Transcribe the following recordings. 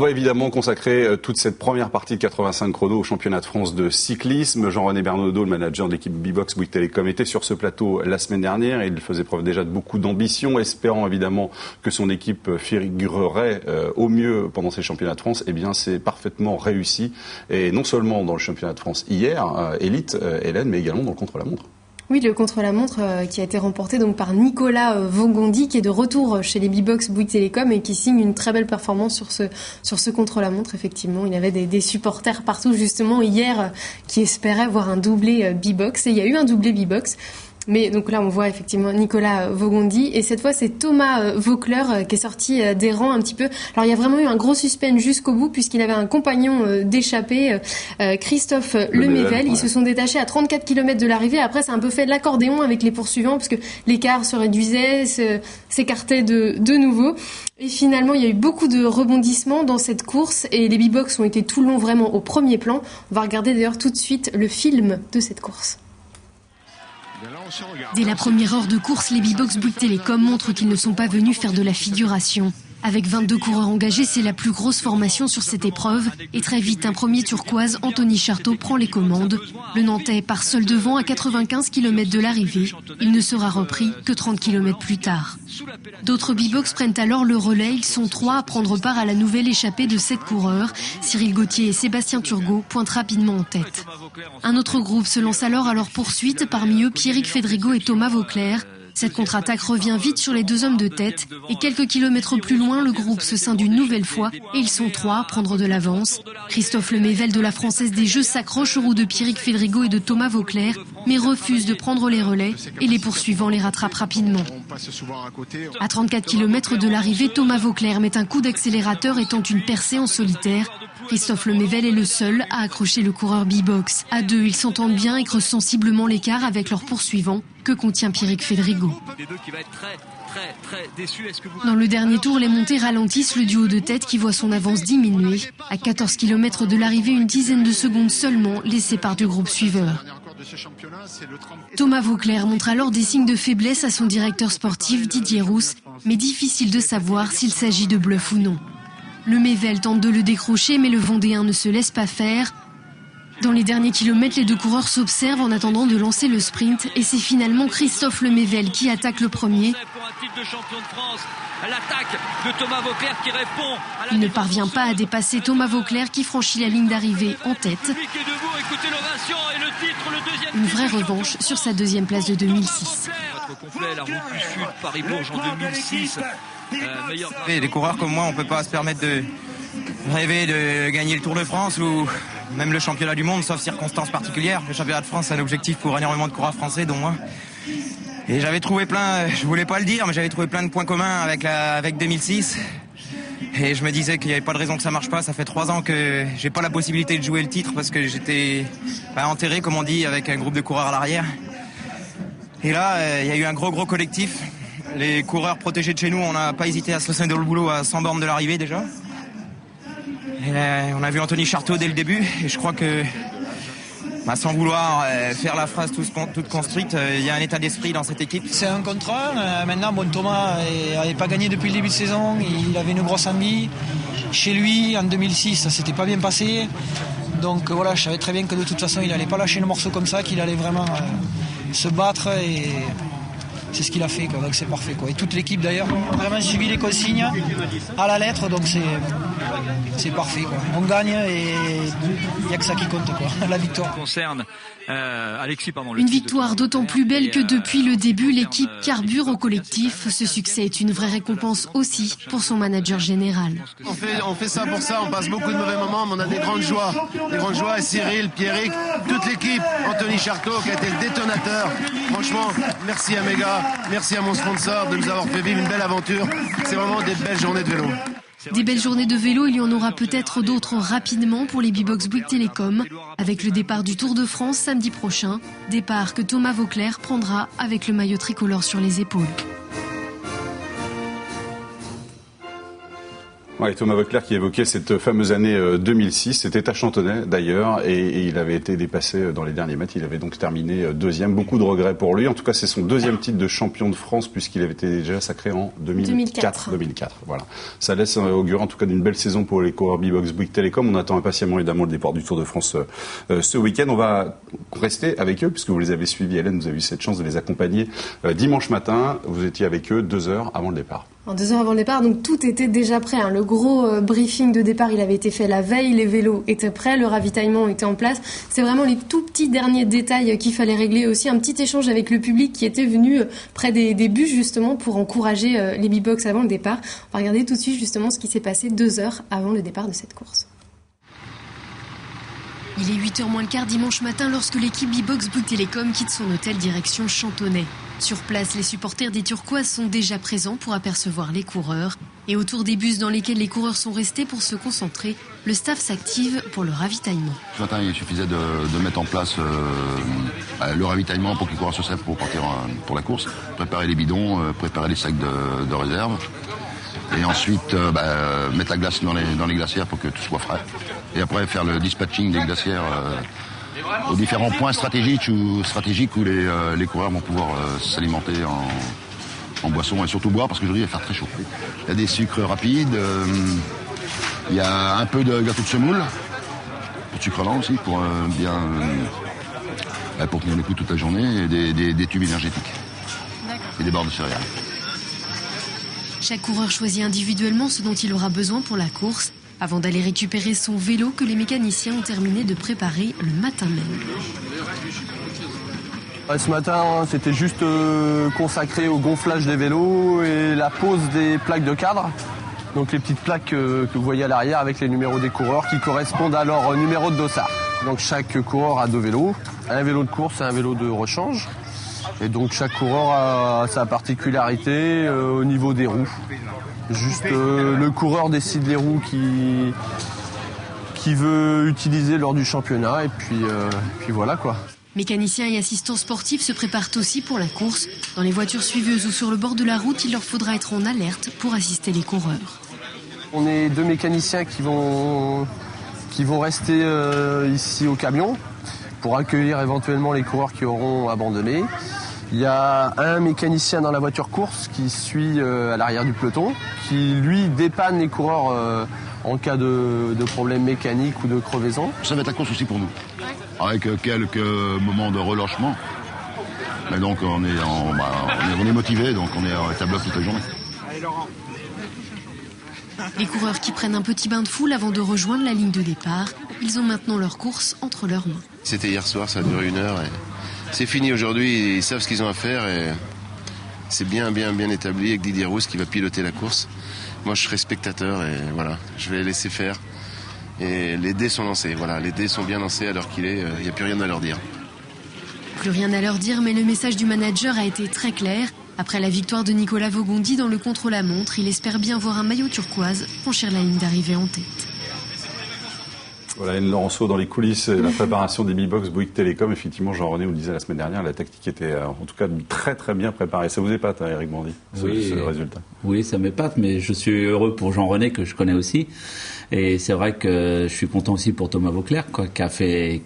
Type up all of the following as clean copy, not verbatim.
On va évidemment consacrer toute cette première partie de 85 chronos au championnat de France de cyclisme. Jean-René Bernaudot, le manager de l'équipe B-Box Bouygues Télécom, était sur ce plateau la semaine dernière. Il faisait preuve déjà de beaucoup d'ambition, espérant évidemment que son équipe figurerait au mieux pendant ces championnats de France. Eh bien, c'est parfaitement réussi. Et non seulement dans le championnat de France hier, élite, Hélène, mais également dans le contre-la-montre. Oui, le contre-la-montre qui a été remporté donc par Nicolas Vogondi, qui est de retour chez les B-Box Bouygues Télécom et qui signe une très belle performance sur ce contre-la-montre. Effectivement, il y avait des supporters partout justement hier qui espéraient voir un doublé B-Box, et il y a eu un doublé B-Box. Mais donc là, on voit effectivement Nicolas Vogondi. Et cette fois, c'est Thomas Voeckler qui est sorti des rangs un petit peu. Alors, il y a vraiment eu un gros suspense jusqu'au bout, puisqu'il avait un compagnon d'échappée, Christophe Lemével. Ils se sont détachés à 34 km de l'arrivée. Après, c'est un peu fait de l'accordéon avec les poursuivants, parce que l'écart se réduisait, s'écartait de nouveau. Et finalement, il y a eu beaucoup de rebondissements dans cette course. Et les B-Box ont été tout le long vraiment au premier plan. On va regarder d'ailleurs tout de suite le film de cette course. Dès la première heure de course, les B-Box Bouygues Télécom montrent qu'ils ne sont pas venus faire de la figuration. Avec 22 coureurs engagés, c'est la plus grosse formation sur cette épreuve. Et très vite, un premier turquoise, Anthony Charteau, prend les commandes. Le Nantais part seul devant à 95 km de l'arrivée. Il ne sera repris que 30 km plus tard. D'autres B-Box prennent alors le relais. Ils sont 3 à prendre part à la nouvelle échappée de 7 coureurs. Cyril Gauthier et Sébastien Turgot pointent rapidement en tête. Un autre groupe se lance alors à leur poursuite, parmi eux Pierrick Fédrigo et Thomas Voeckler. Cette contre-attaque revient vite sur les deux hommes de tête et quelques kilomètres plus loin, le groupe se scinde une nouvelle fois et ils sont 3 à prendre de l'avance. Christophe Lemével de la Française des Jeux s'accroche aux roues de Pierrick Fédrigo et de Thomas Voeckler, mais refuse de prendre les relais et les poursuivants les rattrapent rapidement. À 34 km de l'arrivée, Thomas Voeckler met un coup d'accélérateur et tente une percée en solitaire. Christophe Lemével est le seul à accrocher le coureur B-Box. À deux, ils s'entendent bien et creusent sensiblement l'écart avec leurs poursuivants que contient Pierrick Fédrigo. Dans le dernier tour, les montées ralentissent le duo de tête qui voit son avance diminuer. À 14 km de l'arrivée, une dizaine de secondes seulement les séparent du groupe suiveur. Thomas Voeckler montre alors des signes de faiblesse à son directeur sportif Didier Rousse, mais difficile de savoir s'il s'agit de bluff ou non. Lemével tente de le décrocher, mais le Vendéen ne se laisse pas faire. Dans les derniers kilomètres, les deux coureurs s'observent en attendant de lancer le sprint. Et c'est finalement Christophe Lemével qui attaque le premier. Il ne parvient pas à dépasser Thomas Voeckler qui franchit la ligne d'arrivée en tête. Une vraie revanche sur sa deuxième place de 2006. Des coureurs comme moi, on ne peut pas se permettre de rêver de gagner le Tour de France ou même le championnat du monde, sauf circonstances particulières. Le championnat de France, c'est un objectif pour énormément de coureurs français, dont moi. Et j'avais trouvé plein, je voulais pas le dire, mais j'avais trouvé plein de points communs avec 2006. Et je me disais qu'il n'y avait pas de raison que ça marche pas. Ça fait 3 ans que j'ai pas la possibilité de jouer le titre parce que j'étais enterré, comme on dit, avec un groupe de coureurs à l'arrière. Et là, il y a eu un gros collectif. Les coureurs protégés de chez nous, on n'a pas hésité à se lancer dans le boulot à 100 bornes de l'arrivée déjà. Et on a vu Anthony Charteau dès le début et je crois que sans vouloir faire la phrase toute construite, il y a un état d'esprit dans cette équipe. C'est un contre un. Maintenant, Thomas n'avait pas gagné depuis le début de saison, il avait une grosse envie. Chez lui, en 2006, ça s'était pas bien passé. Donc voilà, je savais très bien que de toute façon, il n'allait pas lâcher le morceau comme ça, qu'il allait vraiment se battre et c'est ce qu'il a fait, quoi. Donc c'est parfait, quoi. Et toute l'équipe d'ailleurs vraiment suivi les consignes à la lettre, donc c'est parfait, quoi. On gagne et il n'y a que ça qui compte, quoi. La victoire. Une victoire d'autant plus belle que depuis le début, l'équipe carbure au collectif. Ce succès est une vraie récompense aussi pour son manager général. On fait ça pour ça, on passe beaucoup de mauvais moments, mais on a des grandes joies. Et Cyril, Pierrick, toute l'équipe, Anthony Charteau qui a été le détonateur. Franchement, merci à Méga, merci à mon sponsor de nous avoir fait vivre une belle aventure. C'est vraiment des belles journées de vélo. Des belles journées de vélo, il y en aura peut-être d'autres rapidement pour les B-Box Bouygues Télécom, avec le départ du Tour de France samedi prochain, départ que Thomas Voeckler prendra avec le maillot tricolore sur les épaules. Ouais, Thomas Voeckler qui évoquait cette fameuse année 2006, c'était à Chantonnay d'ailleurs, et il avait été dépassé dans les derniers mètres. Il avait donc terminé deuxième. Beaucoup de regrets pour lui. En tout cas, c'est son deuxième titre de champion de France puisqu'il avait été déjà sacré en 2004. Voilà. Ça laisse augurer en tout cas d'une belle saison pour les coureurs Bibox Bouygues Télécom. On attend impatiemment évidemment le départ du Tour de France ce week-end. On va rester avec eux puisque vous les avez suivis. Hélène, vous avez eu cette chance de les accompagner dimanche matin. Vous étiez avec eux 2 heures avant le départ. 2 heures avant le départ, donc tout était déjà prêt. Le gros briefing de départ, il avait été fait la veille. Les vélos étaient prêts, le ravitaillement était en place. C'est vraiment les tout petits derniers détails qu'il fallait régler. Aussi un petit échange avec le public qui était venu près des bus justement pour encourager les Bibox avant le départ. On va regarder tout de suite justement ce qui s'est passé 2 heures avant le départ de cette course. Il est 8h moins le quart dimanche matin lorsque l'équipe Bibox Bouygues Télécom quitte son hôtel direction Chantonnay. Sur place, les supporters des Turquoises sont déjà présents pour apercevoir les coureurs. Et autour des bus dans lesquels les coureurs sont restés pour se concentrer, le staff s'active pour le ravitaillement. Ce matin, il suffisait de mettre en place le ravitaillement pour que les coureurs se servent pour partir pour la course. Préparer les bidons, préparer les sacs de réserve. Et ensuite, mettre la glace dans les glacières pour que tout soit frais. Et après, faire le dispatching des glacières aux différents points stratégiques où les coureurs vont pouvoir s'alimenter en boisson et surtout boire parce qu'aujourd'hui il va faire très chaud. Il y a des sucres rapides, il y a un peu de gâteau de semoule, un peu de sucre lent aussi pour pour tenir le coup toute la journée et des tubes énergétiques et des barres de céréales. Chaque coureur choisit individuellement ce dont il aura besoin pour la course, avant d'aller récupérer son vélo que les mécaniciens ont terminé de préparer le matin même. Ce matin, c'était juste consacré au gonflage des vélos et la pose des plaques de cadre. Donc les petites plaques que vous voyez à l'arrière avec les numéros des coureurs qui correspondent à leur numéro de dossard. Donc chaque coureur a 2 vélos, un vélo de course et un vélo de rechange. Et donc chaque coureur a sa particularité au niveau des roues. Juste le coureur décide les roues qu'il veut utiliser lors du championnat et puis voilà quoi. Mécaniciens et assistants sportifs se préparent aussi pour la course. Dans les voitures suiveuses ou sur le bord de la route, il leur faudra être en alerte pour assister les coureurs. On est 2 mécaniciens qui vont rester ici au camion pour accueillir éventuellement les coureurs qui auront abandonné. Il y a un mécanicien dans la voiture course qui suit à l'arrière du peloton, qui lui dépanne les coureurs en cas de problème mécanique ou de crevaison. Ça va être la course aussi pour nous, avec quelques moments de relâchement. Mais donc on est motivé, donc on est à bloc toute la journée. Les coureurs qui prennent un petit bain de foule avant de rejoindre la ligne de départ, ils ont maintenant leur course entre leurs mains. C'était hier soir, ça a duré 1 heure. Et c'est fini aujourd'hui, ils savent ce qu'ils ont à faire et c'est bien établi avec Didier Rousse qui va piloter la course. Moi je serai spectateur et voilà, je vais laisser faire. Et les dés sont lancés, voilà, les dés sont bien lancés à l'heure qu'il est, il n'y a plus rien à leur dire. Plus rien à leur dire, mais le message du manager a été très clair. Après la victoire de Nicolas Vogondi dans le contre-la-montre, il espère bien voir un maillot turquoise franchir la ligne d'arrivée en tête. Voilà, Anne Laurenceau dans les coulisses, la préparation des Bibox Bouygues Télécom. Effectivement, Jean-René, vous le disait la semaine dernière, la tactique était en tout cas très très bien préparée. Ça vous épate, Eric Bandy, ce résultat? Oui, ça m'épate, mais je suis heureux pour Jean-René que je connais aussi. Et c'est vrai que je suis content aussi pour Thomas Voeckler, qui a fait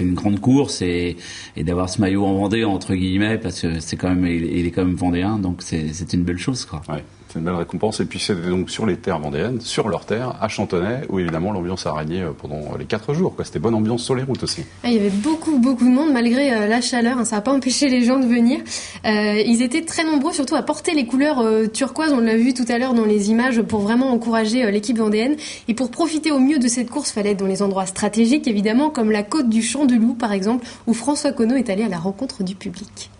une grande course et d'avoir ce maillot en Vendée entre guillemets, parce que c'est quand même, il est quand même vendéen, donc c'est une belle chose, quoi. Ouais. C'est une belle récompense. Et puis c'était donc sur les terres vendéennes, sur leurs terres, à Chantonnay, où évidemment l'ambiance a régné pendant les 4 jours. C'était bonne ambiance sur les routes aussi. Il y avait beaucoup de monde malgré la chaleur. Ça n'a pas empêché les gens de venir. Ils étaient très nombreux, surtout à porter les couleurs turquoises. On l'a vu tout à l'heure dans les images, pour vraiment encourager l'équipe vendéenne. Et pour profiter au mieux de cette course, il fallait être dans les endroits stratégiques, évidemment, comme la côte du Champ de Loup, par exemple, où François Conneau est allé à la rencontre du public.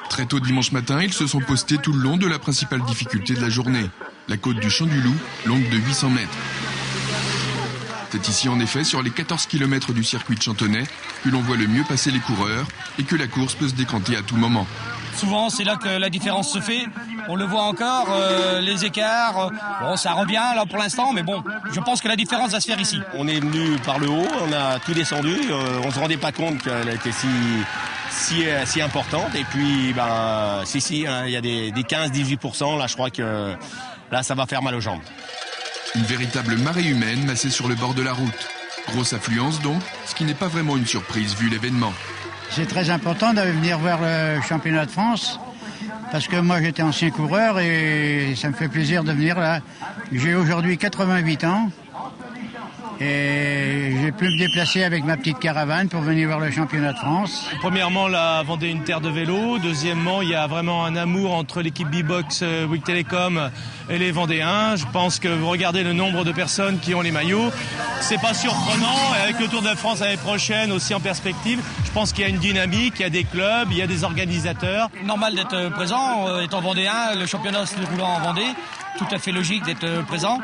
Très tôt dimanche matin, ils se sont postés tout le long de la principale difficulté de la journée, la côte du Champ du Loup, longue de 800 mètres. C'est ici en effet, sur les 14 km du circuit de Chantonnay, que l'on voit le mieux passer les coureurs et que la course peut se décanter à tout moment. Souvent, c'est là que la différence se fait. On le voit encore, les écarts. Bon, ça revient là pour l'instant, mais bon, je pense que la différence va se faire ici. On est venu par le haut, on a tout descendu. On ne se rendait pas compte qu'elle était si importante. Et puis, il y a des 15-18%. Là, je crois que là ça va faire mal aux jambes. Une véritable marée humaine massée sur le bord de la route. Grosse affluence donc, ce qui n'est pas vraiment une surprise vu l'événement. C'est très important de venir voir le championnat de France, parce que moi j'étais ancien coureur et ça me fait plaisir de venir là. J'ai aujourd'hui 88 ans et j'ai pu me déplacer avec ma petite caravane pour venir voir le championnat de France. Premièrement, la Vendée est une terre de vélo. Deuxièmement, il y a vraiment un amour entre l'équipe B-Box Bouygues Télécom et les Vendéens. Je pense que vous regardez le nombre de personnes qui ont les maillots, c'est pas surprenant. Et avec le Tour de France l'année prochaine aussi en perspective, je pense qu'il y a une dynamique, il y a des clubs, il y a des organisateurs. Normal d'être présent, étant vendéen, le championnat se déroulant en Vendée, tout à fait logique d'être présent.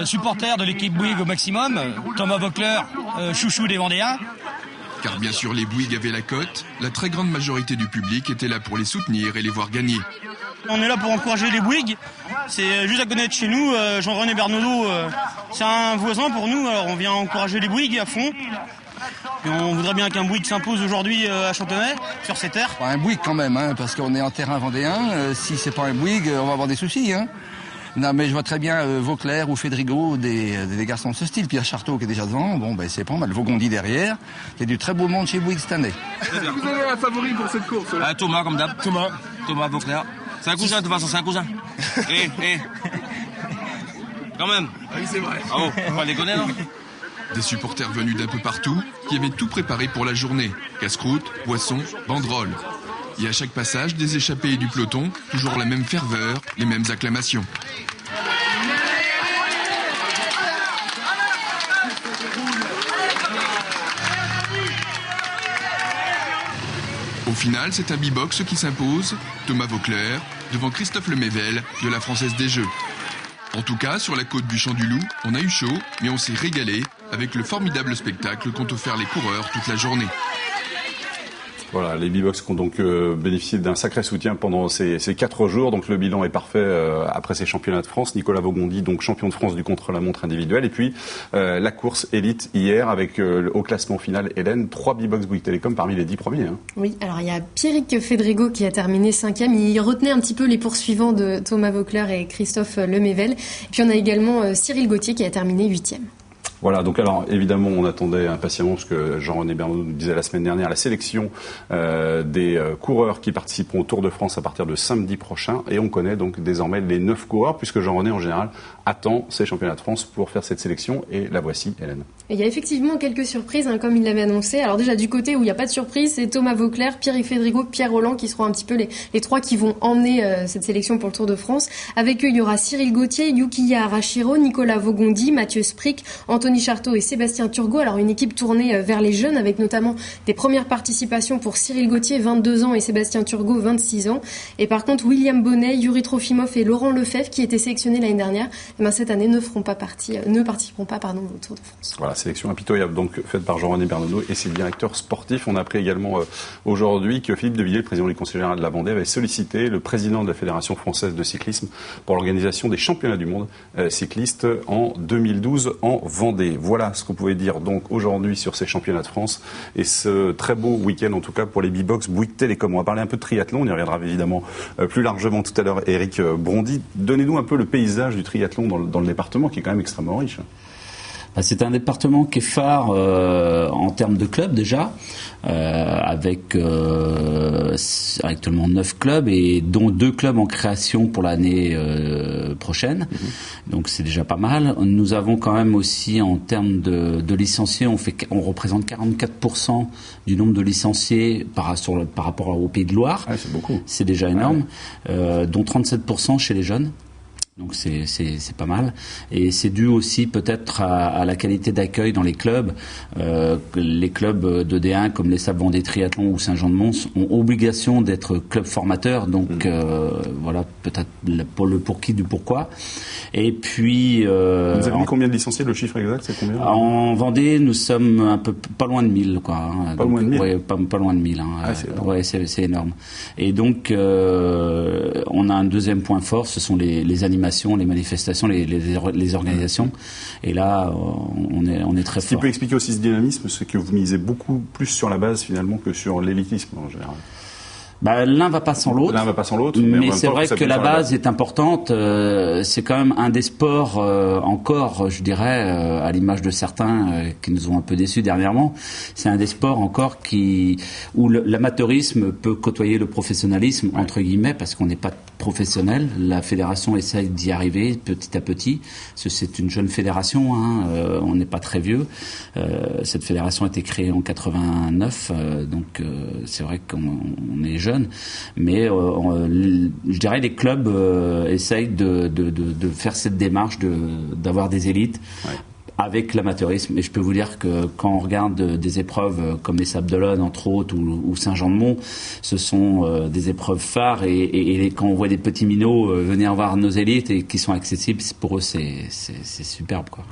Supporter de l'équipe Bouygues au maximum, Thomas Voeckler, chouchou des Vendéens. Car bien sûr les Bouygues avaient la cote, la très grande majorité du public était là pour les soutenir et les voir gagner. On est là pour encourager les Bouygues, c'est juste à connaître chez nous, Jean-René Bernaudot, c'est un voisin pour nous, alors on vient encourager les Bouygues à fond. Et on voudrait bien qu'un Bouygues s'impose aujourd'hui à Chantenay, sur ces terres. Un Bouygues quand même, hein, parce qu'on est en terrain vendéen, si c'est pas un Bouygues, on va avoir des soucis. Hein. Non, mais je vois très bien Vaucler ou Fédrigo, des garçons de ce style. Pierre Charteau qui est déjà devant. Bon, ben c'est pas mal. Vaugondi derrière. Il y a du très beau monde chez Bouygues cette année. Vous avez un favori pour cette course là? Thomas, comme d'hab. Thomas Vaucler. C'est un cousin, de toute façon, c'est un cousin. Quand même. Oui, c'est vrai. Ah bon, faut pas déconner, non? Des supporters venus d'un peu partout qui avaient tout préparé pour la journée. Casse-croûte, boissons, banderoles. Et à chaque passage, des échappés et du peloton, toujours la même ferveur, les mêmes acclamations. Au final, c'est un B-Box qui s'impose, Thomas Voeckler, devant Christophe Lemével de la Française des Jeux. En tout cas, sur la côte du Champ du Loup, on a eu chaud, mais on s'est régalé avec le formidable spectacle qu'ont offert les coureurs toute la journée. Voilà, les B-Box ont donc bénéficié d'un sacré soutien pendant ces 4 jours. Donc le bilan est parfait après ces championnats de France. Nicolas Vaugondi, donc champion de France du contre-la-montre individuel. Et puis la course élite hier avec au classement final, Hélène, 3 B-Box Bouygues Télécom parmi les 10 premiers. Hein. Oui, alors il y a Pierrick Fédrigo qui a terminé 5e. Il retenait un petit peu les poursuivants de Thomas Voeckler et Christophe Lemével. Et puis on a également Cyril Gauthier qui a terminé 8e. Voilà, donc alors évidemment on attendait impatiemment, parce que Jean-René Bernaudot nous disait la semaine dernière, la sélection des coureurs qui participeront au Tour de France à partir de samedi prochain, et on connaît donc désormais les 9 coureurs, puisque Jean-René en général attend ces championnats de France pour faire cette sélection, et la voici, Hélène. Et il y a effectivement quelques surprises, hein, comme il l'avait annoncé. Alors déjà du côté où il n'y a pas de surprise, c'est Thomas Voeckler, Pierrick Fédrigo, Pierre Rolland qui seront un petit peu les 3 qui vont emmener cette sélection pour le Tour de France. Avec eux, il y aura Cyril Gauthier, Yukiya Arashiro, Nicolas Vaugondi, Mathieu Sprick, Anthony Charteau et Sébastien Turgot. Alors une équipe tournée vers les jeunes avec notamment des premières participations pour Cyril Gauthier, 22 ans, et Sébastien Turgot, 26 ans. Et par contre, William Bonnet, Yuri Trofimov et Laurent Lefebvre, qui étaient sélectionnés l'année dernière, cette année ne participeront pas au Tour de France. Voilà, sélection impitoyable donc faite par Jean-René Bernaudot et ses directeurs sportifs. On a appris également aujourd'hui que Philippe de Villiers, le président du Conseil général de la Vendée, avait sollicité le président de la Fédération française de cyclisme pour l'organisation des championnats du monde cyclistes en 2012 en Vendée. Voilà ce qu'on pouvait dire donc aujourd'hui sur ces championnats de France et ce très beau week-end en tout cas pour les B-Box Bouygues Télécom. On va parler un peu de triathlon, on y reviendra évidemment plus largement tout à l'heure. Éric Brondy, donnez-nous un peu le paysage du triathlon dans le département qui est quand même extrêmement riche. C'est un département qui est phare en termes de clubs déjà, avec actuellement 9 clubs et dont 2 clubs en création pour l'année prochaine. Donc c'est déjà pas mal. Nous avons quand même aussi en termes de licenciés, on représente 44% du nombre de licenciés par rapport au Pays de Loire. Ah, c'est beaucoup. C'est déjà énorme, dont 37% chez les jeunes. Donc c'est pas mal, et c'est dû aussi peut-être à la qualité d'accueil dans les clubs. Les clubs de D1 comme les Sables Vendée Triathlon ou Saint-Jean-de-Mons ont obligation d'être clubs formateurs, donc voilà peut-être le pour qui du pourquoi. Et puis vous avez mis combien de licenciés, le chiffre exact c'est combien? En Vendée nous sommes un peu pas loin de 1000 quoi. Hein. Pas loin de 1000. Ouais, pas loin de 1000 hein. Ah, c'est énorme. Ouais, c'est énorme. Et donc on a un deuxième point fort, ce sont les animations, les manifestations, les organisations. Et là, on est très fort. Ce qui peut expliquer aussi ce dynamisme, c'est que vous misez beaucoup plus sur la base finalement que sur l'élitisme en général. L'un va pas sans l'autre. L'un va pas sans l'autre. Mais c'est vrai que la base est importante. C'est quand même un des sports encore, je dirais, à l'image de certains qui nous ont un peu déçus dernièrement. C'est un des sports encore où l'amateurisme peut côtoyer le professionnalisme, entre guillemets, parce qu'on n'est pas professionnel. La fédération essaye d'y arriver petit à petit. C'est une jeune fédération, on n'est pas très vieux. Cette fédération a été créée en 89, donc c'est vrai qu'on est jeune, mais je dirais les clubs essayent de faire cette démarche d'avoir des élites. Ouais. Avec l'amateurisme. Et je peux vous dire que quand on regarde des épreuves comme les Sables d'Olonne, entre autres, ou Saint-Jean-de-Mont, ce sont des épreuves phares. Et quand on voit des petits minots venir voir nos élites et qui sont accessibles, pour eux, c'est superbe, quoi.